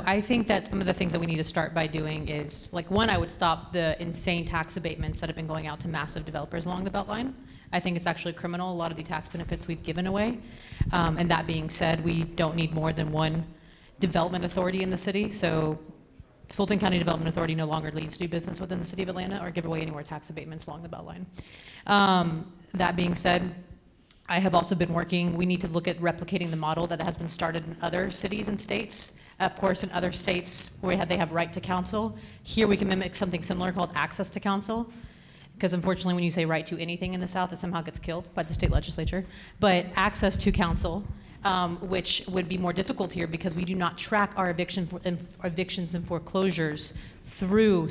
I think that some of the things that we need to start by doing is, like, one, I would stop the insane tax abatements that have been going out to massive developers along the Beltline. I think it's actually criminal, a lot of the tax benefits we've given away. And that being said, we don't need more than one development authority in the city. So Fulton County Development Authority no longer needs to do business within the city of Atlanta or give away any more tax abatements along the Beltline. That being said, I have also been working, we need to look at replicating the model that has been started in other cities and states. Of course, in other states where they have right to counsel, here we can mimic something similar called access to counsel. Because unfortunately, when you say right to anything in the South, it somehow gets killed by the state legislature. But access to counsel, which would be more difficult here because we do not track our evictions and foreclosures through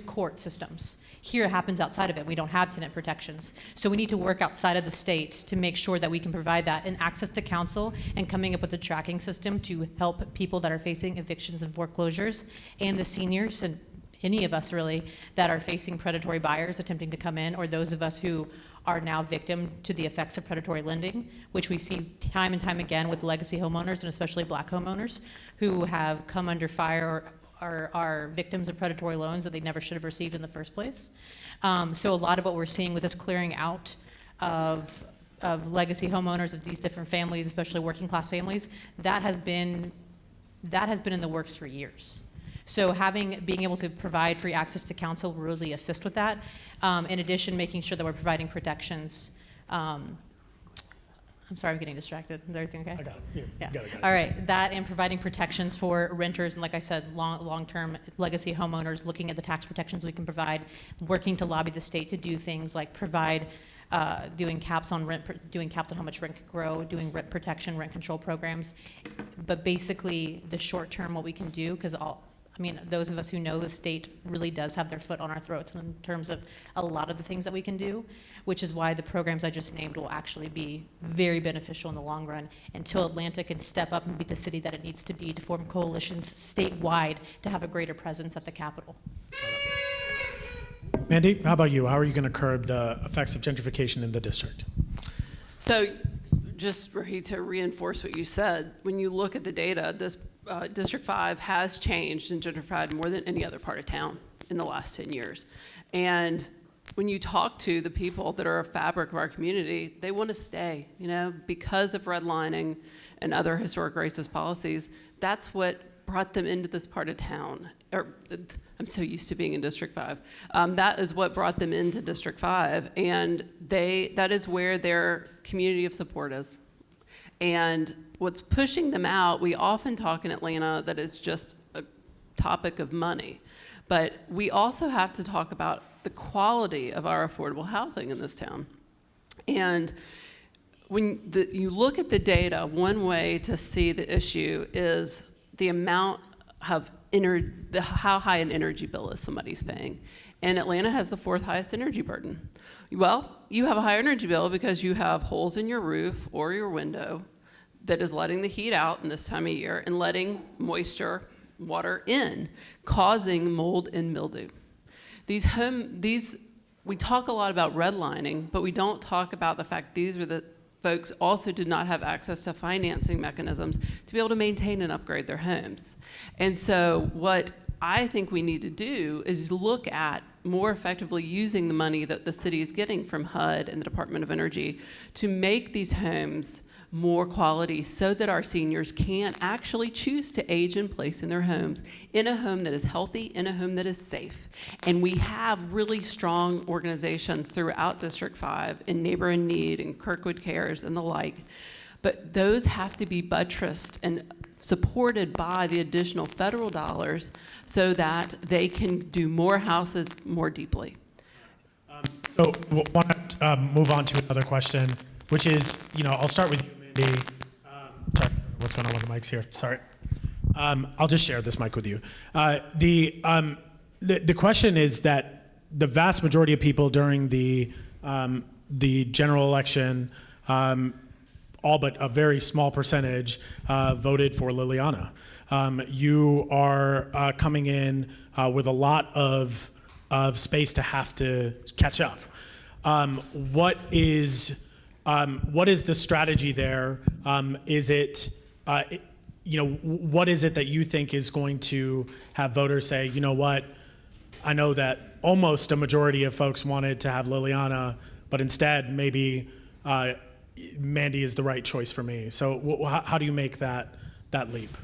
court systems. Here it happens outside of it. We don't have tenant protections. So we need to work outside of the state to make sure that we can provide that and access to counsel and coming up with a tracking system to help people that are facing evictions and foreclosures and the seniors and any of us really that are facing predatory buyers attempting to come in, or those of us who are now victim to the effects of predatory lending, which we see time and time again with legacy homeowners and especially Black homeowners who have come under fire or are victims of predatory loans that they never should have received in the first place. So a lot of what we're seeing with this clearing out of legacy homeowners of these different families, especially working class families, that has been in the works for years. So being able to provide free access to counsel will really assist with that. In addition, making sure that we're providing protections. I'm sorry, I'm getting distracted. Is everything okay? I got it. Yeah. Got it. All right, that and providing protections for renters and, like I said, long-term legacy homeowners, looking at the tax protections we can provide, working to lobby the state to do things like provide doing caps on how much rent can grow, doing rent protection, rent control programs. But basically, the short term, what we can do, because those of us who know the state really does have their foot on our throats in terms of a lot of the things that we can do, which is why the programs I just named will actually be very beneficial in the long run until Atlanta can step up and be the city that it needs to be to form coalitions statewide to have a greater presence at the Capitol. Mandy, how about you? How are you going to curb the effects of gentrification in the district? So just to reinforce what you said, when you look at the data, this District 5 has changed and gentrified more than any other part of town in the last 10 years. And when you talk to the people that are a fabric of our community, they want to stay, because of redlining and other historic racist policies. That's what brought them into this part of town. I'm so used to being in District 5. That is what brought them into District 5, and that is where their community of support is. And what's pushing them out, we often talk in Atlanta that it's just a topic of money, but we also have to talk about the quality of our affordable housing in this town. And when you look at the data, one way to see the issue is the amount of how high an energy bill is somebody's paying. And Atlanta has the 4th highest energy burden. Well, you have a high energy bill because you have holes in your roof or your window that is letting the heat out in this time of year and letting water in, causing mold and mildew. We talk a lot about redlining, but we don't talk about the fact these were the folks also did not have access to financing mechanisms to be able to maintain and upgrade their homes. And so what I think we need to do is look at more effectively using the money that the city is getting from HUD and the Department of Energy to make these homes more quality so that our seniors can actually choose to age in place in their homes, in a home that is healthy, in a home that is safe. And we have really strong organizations throughout District 5 in Neighbor in Need and Kirkwood Cares and the like, but those have to be buttressed and supported by the additional federal dollars so that they can do more houses more deeply. So I want to move on to another question, which is, I'll start with you, Mandy. Sorry, what's going on with the mics here? Sorry. I'll just share this mic with you. The question is that the vast majority of people during the general election, all but a very small percentage, voted for Liliana. You are coming in with a lot of space to have to catch up. What is the strategy there? Is it, what is it that you think is going to have voters say, you know what, I know that almost a majority of folks wanted to have Liliana, but instead maybe Mandy is the right choice for me. So how do you make that leap?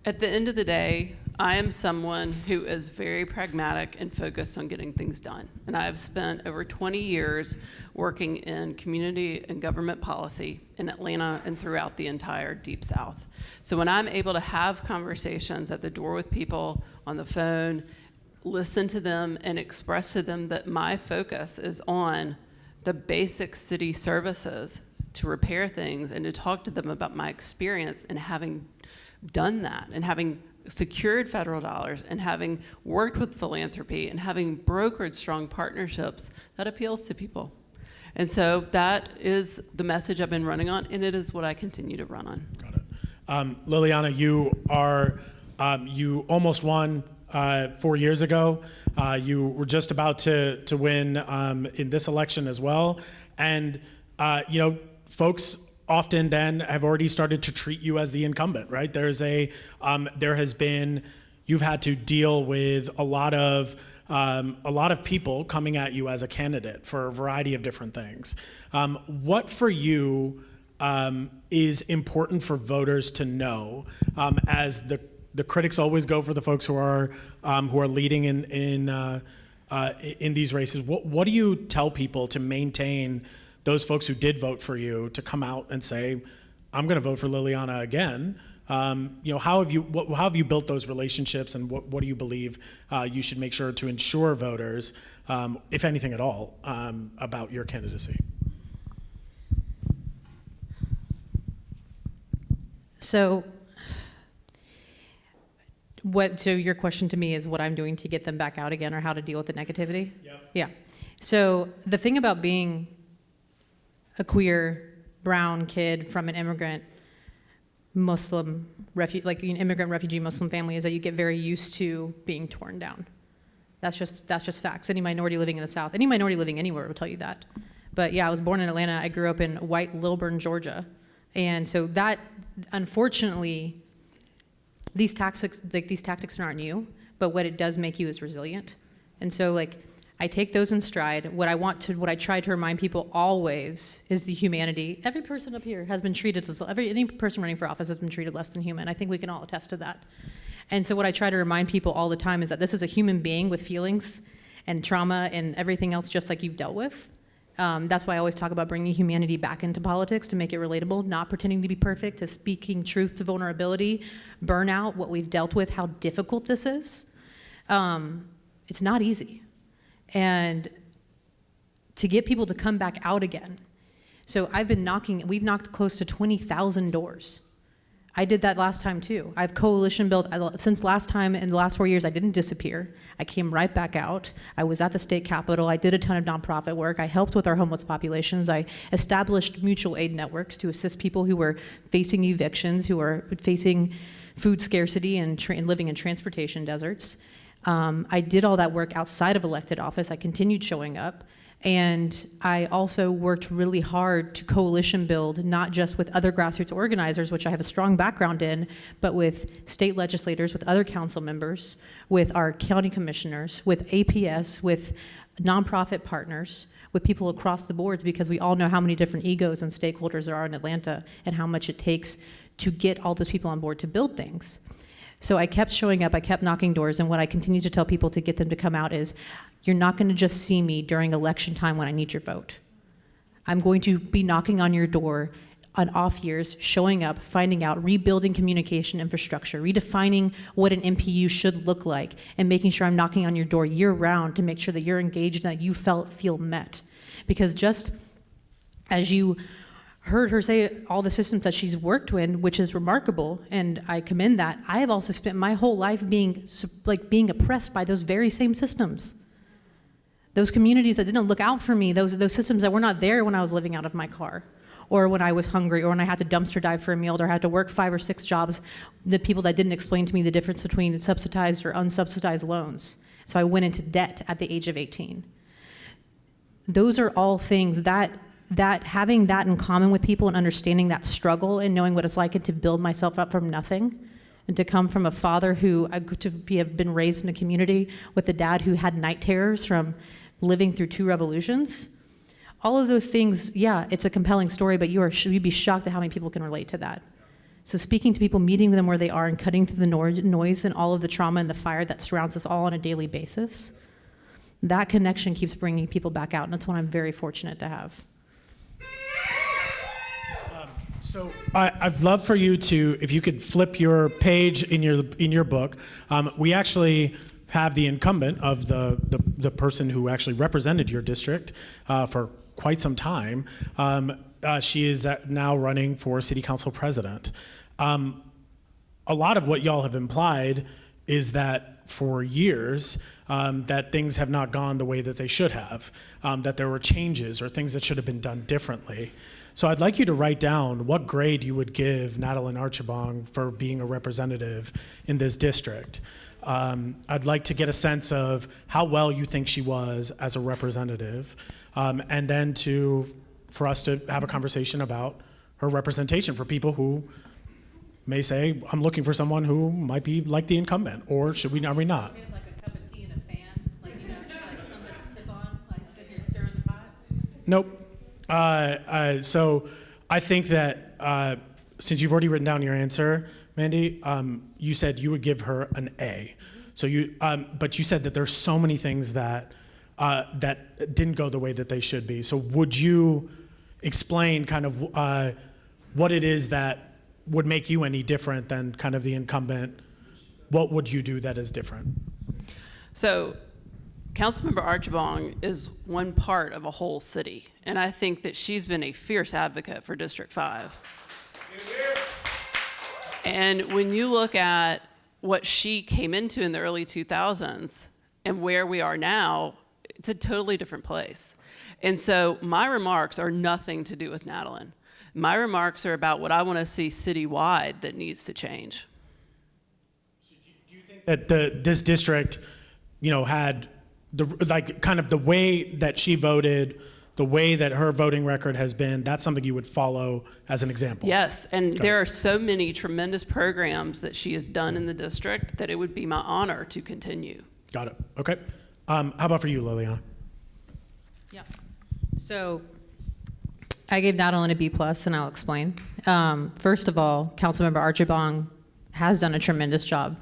At the end of the day, I am someone who is very pragmatic and focused on getting things done. And I have spent over 20 years working in community and government policy in Atlanta and throughout the entire Deep South. So when I'm able to have conversations at the door with people, on the phone, listen to them and express to them that my focus is on the basic city services to repair things, and to talk to them about my experience in having done that and having secured federal dollars and having worked with philanthropy and having brokered strong partnerships, that appeals to people. And so that is the message I've been running on, and it is what I continue to run on. Got it. Liliana, you almost won 4 years ago. You were just about to win in this election as well. And, folks often then have already started to treat you as the incumbent, right? There has been, you've had to deal with a lot of people coming at you as a candidate for a variety of different things. What for you is important for voters to know, as the critics always go for the folks who are leading in these races? What do you tell people to maintain those folks who did vote for you to come out and say, I'm going to vote for Liliana again? How have you built those relationships, and what do you believe you should make sure to ensure voters, if anything at all, about your candidacy? So your question to me is what I'm doing to get them back out again, or how to deal with the negativity? Yeah. So the thing about being a queer brown kid from an immigrant Muslim immigrant refugee Muslim family is that you get very used to being torn down. That's just facts. Any minority living in the South, any minority living anywhere will tell you that. But yeah, I was born in Atlanta. I grew up in white Lilburn, Georgia, and so that, unfortunately, these tactics aren't new, but what it does make you is resilient. And so I take those in stride. What I try to remind people always is the humanity. Every person up here has been treated any person running for office has been treated less than human. I think we can all attest to that. And so what I try to remind people all the time is that this is a human being with feelings and trauma and everything else just like you've dealt with. That's why I always talk about bringing humanity back into politics to make it relatable, not pretending to be perfect, to speaking truth to vulnerability, burnout, what we've dealt with, how difficult this is. It's not easy. And to get people to come back out again. So we've knocked close to 20,000 doors. I did that last time too. I've coalition built, since last time, in the last 4 years, I didn't disappear. I came right back out. I was at the state capitol. I did a ton of nonprofit work. I helped with our homeless populations. I established mutual aid networks to assist people who were facing evictions, who are facing food scarcity and living in transportation deserts. I did all that work outside of elected office. I continued showing up. And I also worked really hard to coalition build, not just with other grassroots organizers, which I have a strong background in, but with state legislators, with other council members, with our county commissioners, with APS, with nonprofit partners, with people across the boards, because we all know how many different egos and stakeholders there are in Atlanta and how much it takes to get all those people on board to build things. So I kept showing up, I kept knocking doors, and what I continue to tell people to get them to come out is, you're not going to just see me during election time when I need your vote. I'm going to be knocking on your door on off years, showing up, finding out, rebuilding communication infrastructure, redefining what an MPU should look like, and making sure I'm knocking on your door year round to make sure that you're engaged and that you feel met. Because just as you heard her say all the systems that she's worked in, which is remarkable, and I commend that, I have also spent my whole life being oppressed by those very same systems. Those communities that didn't look out for me, those systems that were not there when I was living out of my car, or when I was hungry, or when I had to dumpster dive for a meal, or had to work 5 or 6 jobs, the people that didn't explain to me the difference between subsidized or unsubsidized loans. So I went into debt at the age of 18. Those are all things that that having that in common with people and understanding that struggle and knowing what it's like to build myself up from nothing and to come from a father who have been raised in a community with a dad who had night terrors from living through 2 revolutions. All of those things, yeah, it's a compelling story, but you'd be shocked at how many people can relate to that. So speaking to people, meeting them where they are and cutting through the noise and all of the trauma and the fire that surrounds us all on a daily basis, that connection keeps bringing people back out, and that's what I'm very fortunate to have. So I'd love for you to, if you could flip your page in your book. We actually have the incumbent of the person who actually represented your district for quite some time. She is now running for city council president. A lot of what y'all have implied is that for years that things have not gone the way that they should have, that there were changes or things that should have been done differently. So I'd like you to write down what grade you would give Nadalyn Archibong for being a representative in this district. I'd like to get a sense of how well you think she was as a representative, and then for us to have a conversation about her representation for people who may say, I'm looking for someone who might be like the incumbent, or are we not? Like a cup of tea and a fan, like, just like something to sip on, like sit here stirring the pot? Nope. So I think that since you've already written down your answer, Mandy, you said you would give her an A. So but you said that there's so many things that didn't go the way that they should be. So would you explain kind of what it is that would make you any different than kind of the incumbent? What would you do that is different? So Councilmember Archibong is one part of a whole city, and I think that she's been a fierce advocate for District 5. And when you look at what she came into in the early 2000s and where we are now, it's a totally different place. And so my remarks are nothing to do with Nadalyn. My remarks are about what I want to see citywide that needs to change. So do you think that this district, had the way that she voted, the way that her voting record has been, that's something you would follow as an example? Yes, and there are so many tremendous programs that she has done in the district that it would be my honor to continue. Got it. Okay. How about for you, Liliana? Yeah. So I gave Nadalyn a B+, and I'll explain. First of all, Councilmember Archibong has done a tremendous job.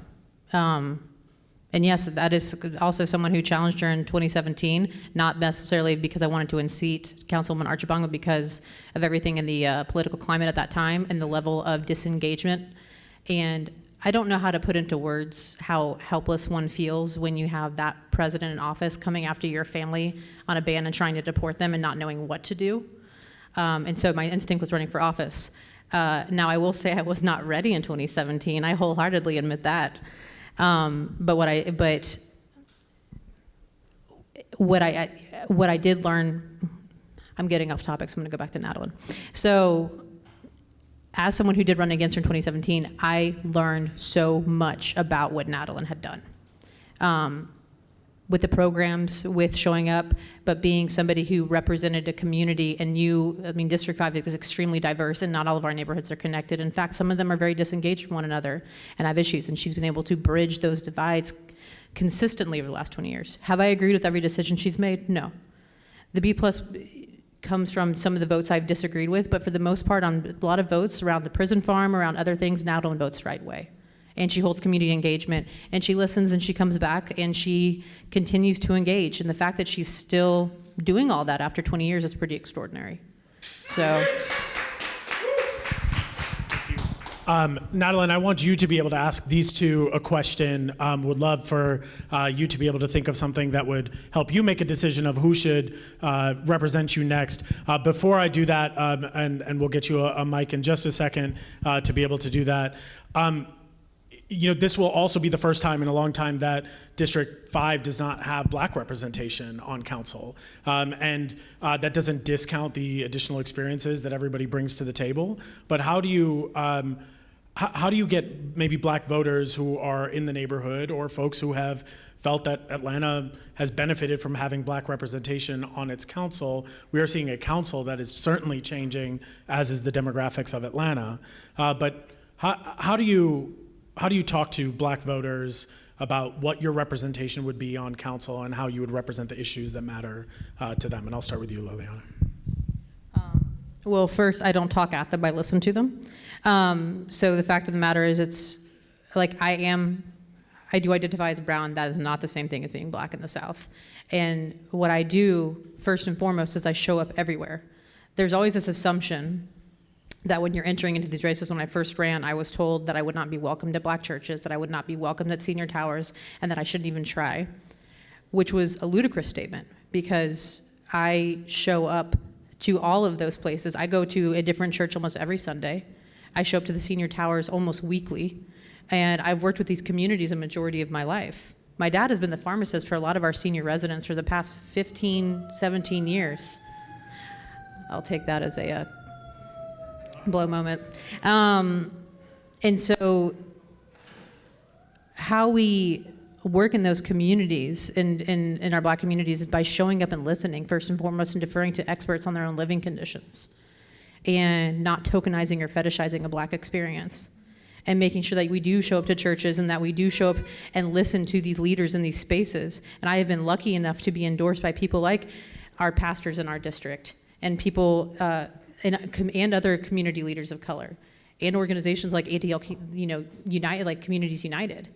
And yes, that is also someone who challenged her in 2017, not necessarily because I wanted to unseat Councilwoman Archibong, but because of everything in the political climate at that time and the level of disengagement. And I don't know how to put into words how helpless one feels when you have that president in office coming after your family on a ban and trying to deport them and not knowing what to do. And so my instinct was running for office. Now I will say I was not ready in 2017. I wholeheartedly admit that. But what I did learn, I'm getting off topic, so I'm going to go back to Nadalyn. So as someone who did run against her in 2017, I learned so much about what Nadalyn had done. With the programs, with showing up, but being somebody who represented a community, and District 5 is extremely diverse, and not all of our neighborhoods are connected. In fact, some of them are very disengaged from one another and have issues, and she's been able to bridge those divides consistently over the last 20 years. Have I agreed with every decision she's made? No. The B+ comes from some of the votes I've disagreed with, but for the most part, on a lot of votes around the prison farm, around other things, Nadalyn votes the right way. And she holds community engagement, and she listens, and she comes back, and she continues to engage. And the fact that she's still doing all that after 20 years is pretty extraordinary. So. Nadalyn, I want you to be able to ask these two a question. Would love for you to be able to think of something that would help you make a decision of who should represent you next. Before I do that, and we'll get you a mic in just a second to be able to do that. This will also be the first time in a long time that District 5 does not have Black representation on council. And that doesn't discount the additional experiences that everybody brings to the table. But how do you how do you get maybe black voters who are in the neighborhood or folks who have felt that Atlanta has benefited from having black representation on its council? We are seeing a council that is certainly changing, as is the demographics of Atlanta. But how do you talk to black voters about what your representation would be on council and how you would represent the issues that matter to them? And I'll start with you, Liliana. Well, first, I don't talk at them, I listen to them. So the fact of the matter is, it's like I do identify as brown. That is not the same thing as being black in the South. And what I do, first and foremost, is I show up everywhere. There's always this assumption that when you're entering into these races, when I first ran, I was told that I would not be welcomed at black churches, that I would not be welcomed at senior towers, and that I shouldn't even try, which was a ludicrous statement, because I show up to all of those places. I go to a different church almost every Sunday. I show up to the senior towers almost weekly. And I've worked with these communities a majority of my life. My dad has been the pharmacist for a lot of our senior residents for the past 15, 17 years. I'll take that as a blow moment. And so how we work in those communities, in our black communities, is by showing up and listening, first and foremost, and deferring to experts on their own living conditions, and not tokenizing or fetishizing a black experience, and making sure that we do show up to churches and that we do show up and listen to these leaders in these spaces. And I have been lucky enough to be endorsed by people like our pastors in our district, and people and other community leaders of color, and organizations like ATL, United, like Communities United,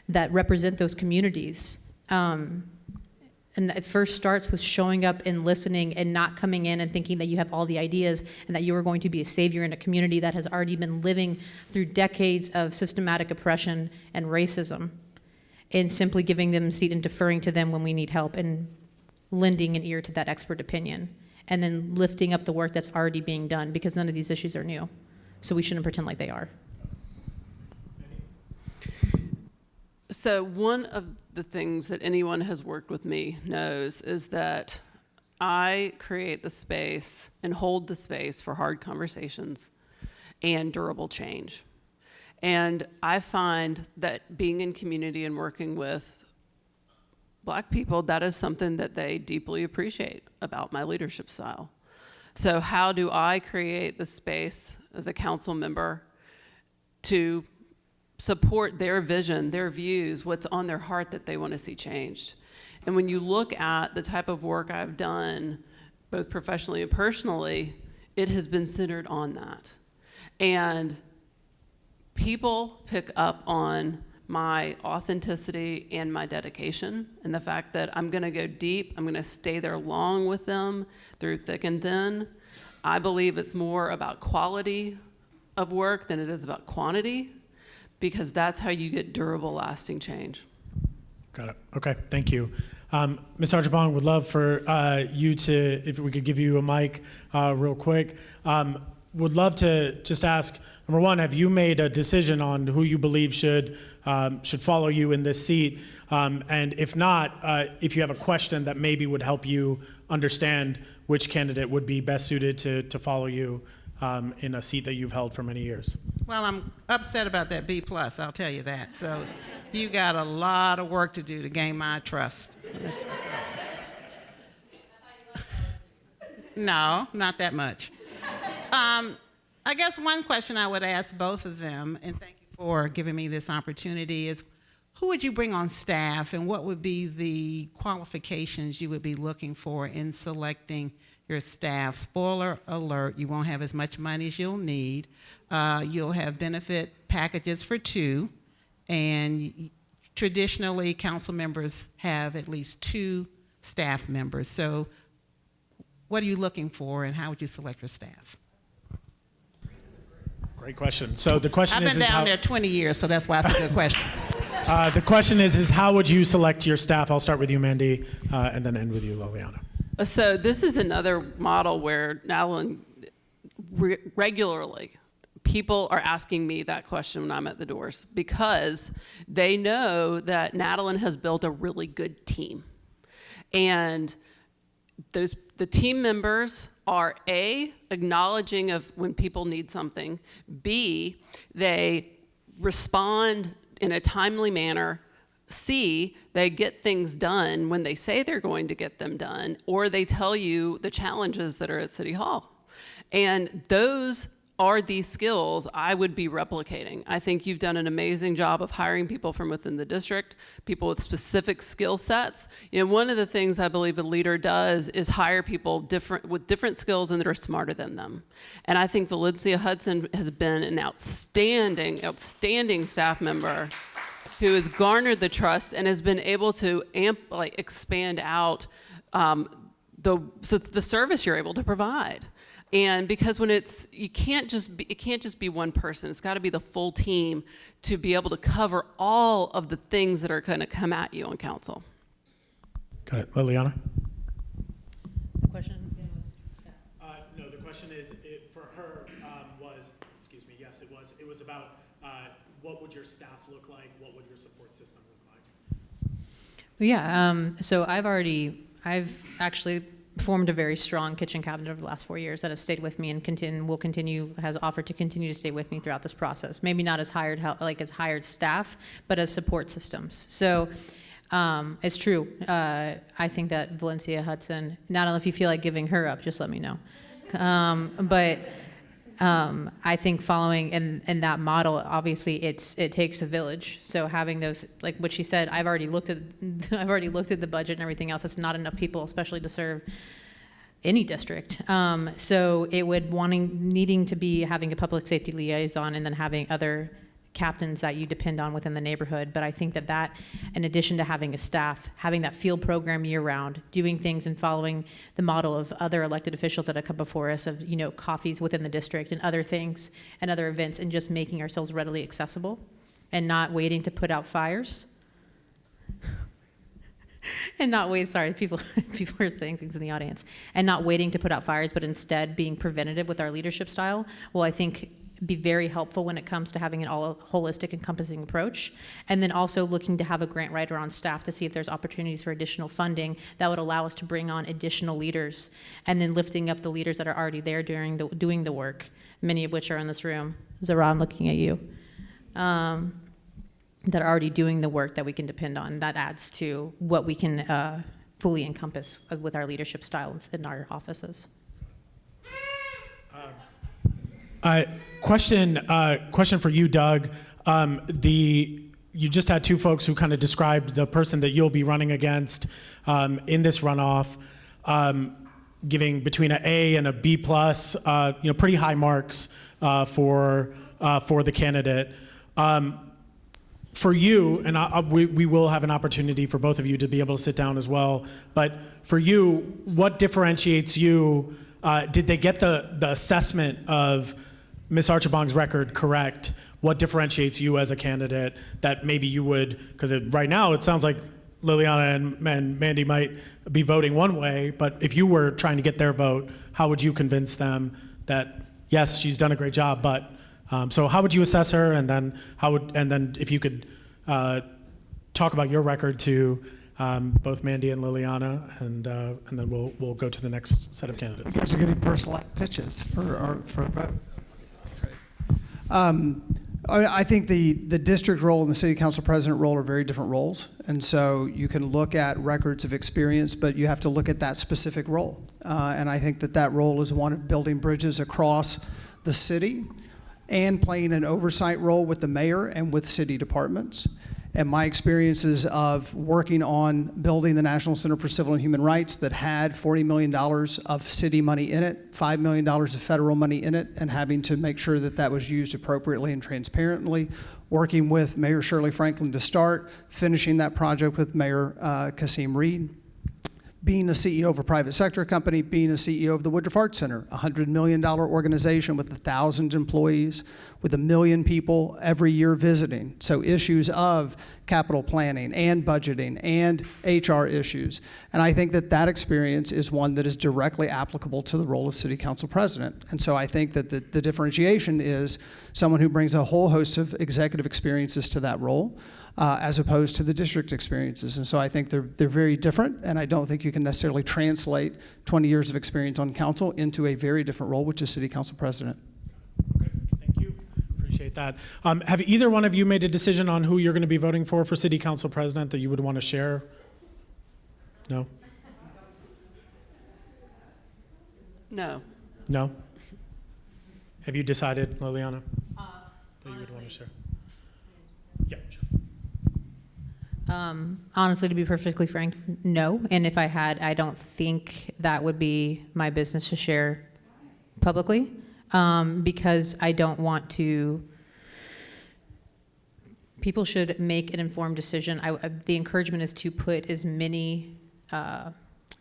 that represent those communities. And it first starts with showing up and listening, and not coming in and thinking that you have all the ideas and that you are going to be a savior in a community that has already been living through decades of systematic oppression and racism, and simply giving them a seat and deferring to them when we need help, and lending an ear to that expert opinion, and then lifting up the work that's already being done, because none of these issues are new. So we shouldn't pretend like they are. So one of the things that anyone has worked with me knows is that I create the space and hold the space for hard conversations and durable change. And I find that being in community and working with black people, that is something that they deeply appreciate about my leadership style. So how do I create the space as a council member to support their vision, their views, what's on their heart that they want to see changed? And when you look at the type of work I've done, both professionally and personally, it has been centered on that. And people pick up on my authenticity and my dedication, and the fact that I'm going to go deep, I'm going to stay there long with them through thick and thin. I believe it's more about quality of work than it is about quantity, because that's how you get durable, lasting change. Got it. Okay, thank you. Ms. Archibong, would love for you to, if we could give you a mic real quick. Would love to just ask, number one, have you made a decision on who you believe should follow you in this seat? And if not, if you have a question that maybe would help you understand which candidate would be best suited to follow you in a seat that you've held for many years. Well, I'm upset about that B+, I'll tell you that. So you got a lot of work to do to gain my trust. No, not that much. I guess one question I would ask both of them, and thank you for giving me this opportunity, is who would you bring on staff, and what would be the qualifications you would be looking for in selecting your staff? Spoiler alert, you won't have as much money as you'll need. You'll have benefit packages for two, and traditionally council members have at least 2 staff members. So what are you looking for, and how would you select your staff? Great question. So the question I've been down there 20 years, so that's why it's a good question. The question is how would you select your staff? I'll start with you, Mandy, and then end with you, Liliana. So this is another model where now regularly people are asking me that question when I'm at the doors, because they know that Nadalyn has built a really good team. And the team members are A, acknowledging of when people need something, B, they respond in a timely manner, C, they get things done when they say they're going to get them done, or they tell you the challenges that are at City Hall. And those are these skills I would be replicating. I think you've done an amazing job of hiring people from within the district, people with specific skill sets. You know, one of the things I believe a leader does is hire people with different skills and that are smarter than them. And I think Valencia Hudson has been an outstanding staff member who has garnered the trust and has been able to expand out the service you're able to provide. And because when it can't just be one person. It's got to be the full team to be able to cover all of the things that are going to come at you on council. Got it. Liliana? The question No, the question is, for her was, excuse me, yes, it was about what would your staff look like? What would your support system look like? Yeah, so I've actually formed a very strong kitchen cabinet over the last 4 years that has stayed with me and has offered to continue to stay with me throughout this process. Maybe not as hired staff, but as support systems. So it's true. I think that Valencia Hudson, not only if you feel like giving her up, just let me know. But I think following in that model, obviously it takes a village. So having those, like what she said, I've already looked at the budget and everything else. It's not enough people, especially to serve any district. So it would needing to be having a public safety liaison and then having other captains that you depend on within the neighborhood. But I think that in addition to having a staff, having that field program year round, doing things and following the model of other elected officials that have come before us of, coffees within the district and other things and other events, and just making ourselves readily accessible and not waiting to put out fires. And not wait, sorry, people are saying things in the audience. And not waiting to put out fires, but instead being preventative with our leadership style will, I think, be very helpful when it comes to having an all holistic, encompassing approach. And then also looking to have a grant writer on staff to see if there's opportunities for additional funding that would allow us to bring on additional leaders, and then lifting up the leaders that are already there doing the work, many of which are in this room. Zara, I'm looking at you. That are already doing the work that we can depend on. That adds to what we can fully encompass with our leadership styles in our offices. Question for you, Doug. You just had two folks who kind of described the person that you'll be running against in this runoff, giving between an A and a B plus, pretty high marks for the candidate. For you, and we will have an opportunity for both of you to be able to sit down as well, but for you, what differentiates you? Did they get the assessment of Ms. Archibong's record correct? What differentiates you as a candidate that maybe you would, because right now it sounds like Liliana and Mandy might be voting one way, but if you were trying to get their vote, how would you convince them that, yes, she's done a great job, but so how would you assess her, and then if you could talk about your record to both Mandy and Liliana, and then we'll go to the next set of candidates. You guys are getting personalized pitches for a vote. I think the district role and the city council president role are very different roles, and so you can look at records of experience, but you have to look at that specific role. And I think that role is one of building bridges across the city and playing an oversight role with the mayor and with city departments. And my experiences of working on building the National Center for Civil and Human Rights that had $40 million of city money in it, $5 million of federal money in it, and having to make sure that was used appropriately and transparently, working with Mayor Shirley Franklin to start, finishing that project with Mayor Kasim Reed, being a CEO of a private sector company, being a CEO of the Woodruff Arts Center, a $100 million organization with 1,000 employees, with 1 million people every year visiting. So issues of capital planning and budgeting and HR issues. And I think that experience is one that is directly applicable to the role of city council president. And so I think that the differentiation is someone who brings a whole host of executive experiences to that role. as opposed to the district experiences. And so I think they're very different, and I don't think you can necessarily translate 20 years of experience on council into a very different role, which is city council president. Thank you. Appreciate that. Have either one of you made a decision on who you're going to be voting for city council president that you would want to share? No? No. No? Have you decided, Liliana? That you would want to share? Yeah, sure. Honestly, to be perfectly frank, no. And if I had, I don't think that would be my business to share publicly, because I don't want to. People should make an informed decision. The encouragement is to put as many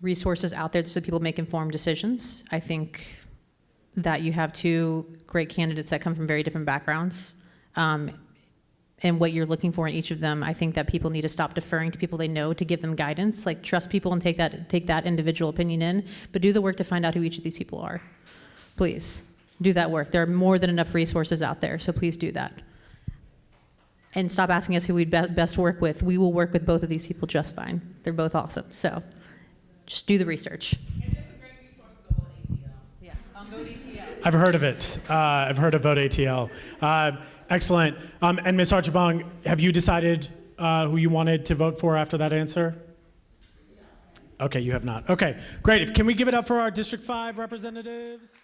resources out there so people make informed decisions. I think that you have two great candidates that come from very different backgrounds. And what you're looking for in each of them, I think that people need to stop deferring to people they know to give them guidance. Like, trust people and take that individual opinion in, but do the work to find out who each of these people are. Please, do that work. There are more than enough resources out there, so please do that. And stop asking us who we'd best work with. We will work with both of these people just fine. They're both awesome, so just do the research. And there's a great resource to VoteATL. Yes, on VoteATL. I've heard of it. I've heard of VoteATL. Excellent. And Ms. Archibong, have you decided who you wanted to vote for after that answer? Okay, you have not. Okay, great. Can we give it up for our District 5 representatives?